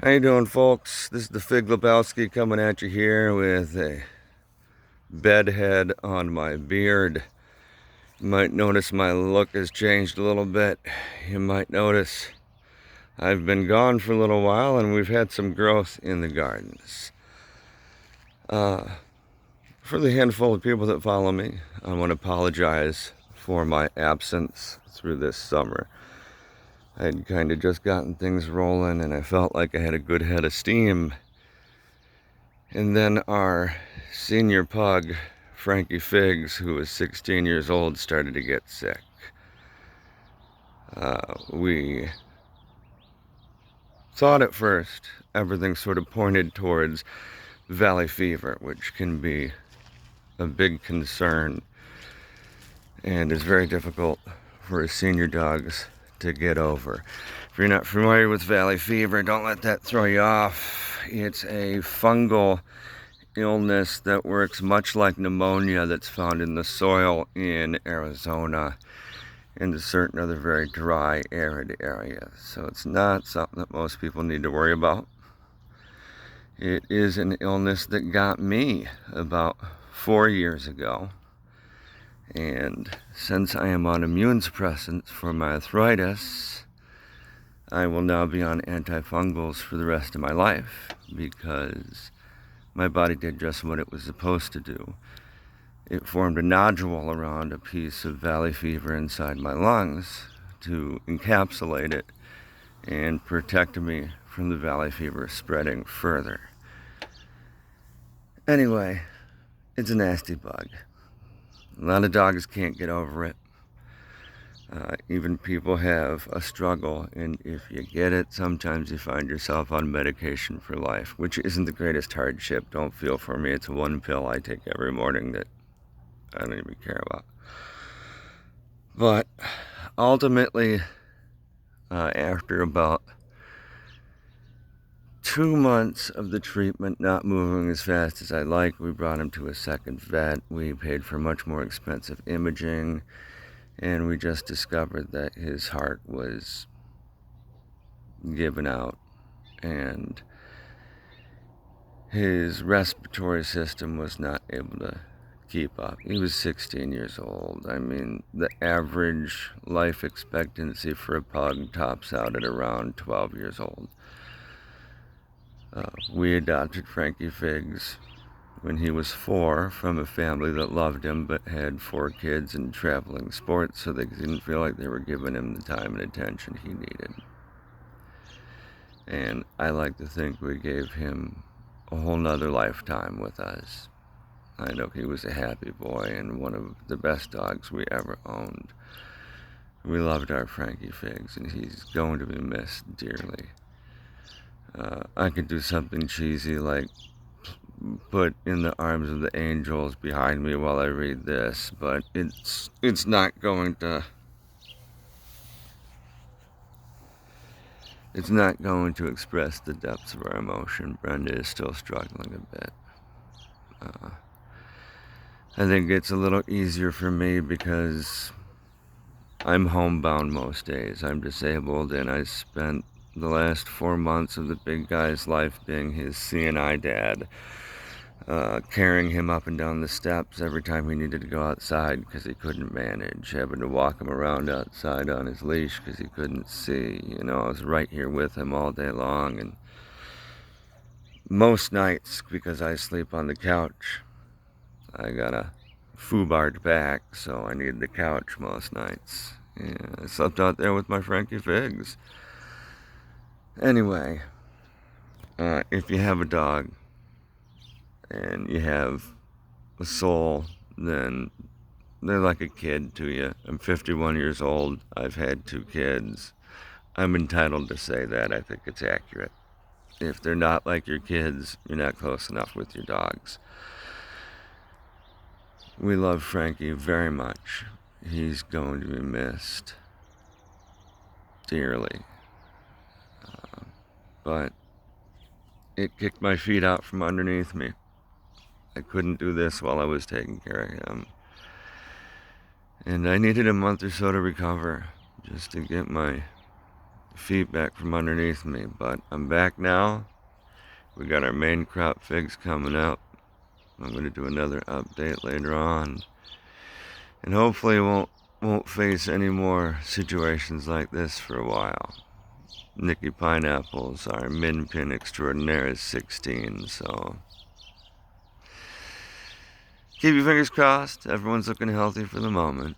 How you doing, folks? This is the Fig Lebowski coming at you here with a bedhead on my beard. You might notice my look has changed a little bit. You might notice I've been gone for a little while and we've had some growth in the gardens. For the handful of people that follow me, I want to apologize for my absence through this summer. I had kind of just gotten things rolling and I felt like I had a good head of steam. And then our senior pug, Frankie Figs, who was 16 years old, started to get sick. We thought at first everything sort of pointed towards valley fever, which can be a big concern and is very difficult for senior dogs to get over. If you're not familiar with valley fever, don't let that throw you off. It's a fungal illness that works much like pneumonia that's found in the soil in Arizona and certain other very dry, arid areas. So it's not something that most people need to worry about. It is an illness that got me about 4 years ago. And since I am on immune suppressants for my arthritis, I will now be on antifungals for the rest of my life because my body did just what it was supposed to do. It formed a nodule around a piece of valley fever inside my lungs to encapsulate it and protect me from the valley fever spreading further. Anyway, it's a nasty bug. A lot of dogs can't get over it. Even people have a struggle, and if you get it, sometimes you find yourself on medication for life, which isn't the greatest hardship. Don't feel for me. It's one pill I take every morning that I don't even care about. But ultimately, after about 2 months of the treatment not moving as fast as I like, we brought him to a second vet. We paid for much more expensive imaging, and we just discovered that his heart was giving out and his respiratory system was not able to keep up. He was 16 years old. I mean, the average life expectancy for a pug tops out at around 12 years old. We adopted Frankie Figs when he was 4 from a family that loved him but had 4 kids in traveling sports, so they didn't feel like they were giving him the time and attention he needed. And I like to think we gave him a whole nother lifetime with us. I know he was a happy boy and one of the best dogs we ever owned. We loved our Frankie Figs, and he's going to be missed dearly. I could do something cheesy like put in the arms of the angels behind me while I read this, but it's not going to express the depths of our emotion. Brenda is still struggling a bit. I think it's a little easier for me because I'm homebound most days. I'm disabled, and I spent the last 4 months of the big guy's life being his CNI dad, carrying him up and down the steps every time he needed to go outside because he couldn't manage, having to walk him around outside on his leash because he couldn't see. You know, I was right here with him all day long, and most nights, because I sleep on the couch, I got a foobarred back, so I need the couch most nights. Yeah, I slept out there with my Frankie Figs. Anyway, if you have a dog and you have a soul, then they're like a kid to you. I'm 51 years old. I've had 2 kids. I'm entitled to say that. I think it's accurate. If they're not like your kids, you're not close enough with your dogs. We love Frankie very much. He's going to be missed dearly. But it kicked my feet out from underneath me. I couldn't do this while I was taking care of him. And I needed a month or so to recover, just to get my feet back from underneath me. But I'm back now. We got our main crop figs coming up. I'm going to do another update later on. And hopefully won't face any more situations like this for a while. Nicky Pineapples, our min pin extraordinaire is 16, so keep your fingers crossed. Everyone's looking healthy for the moment,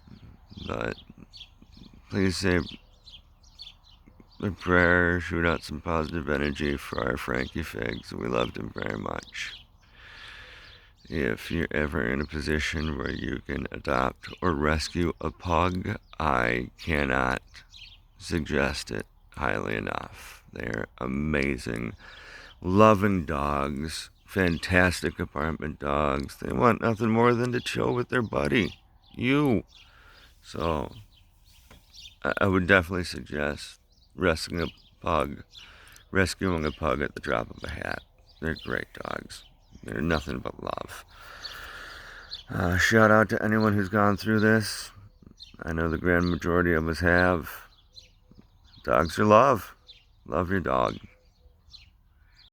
but please say a prayer, shoot out some positive energy for our Frankie Figs. We loved him very much. If you're ever in a position where you can adopt or rescue a pug, I cannot suggest it highly enough. They're amazing, loving dogs, fantastic apartment dogs. They want nothing more than to chill with their buddy, you. So I would definitely suggest rescuing a pug at the drop of a hat. They're great dogs. They're nothing but love. Shout out to anyone who's gone through this. I know the grand majority of us have. Dogs are love. Love your dog.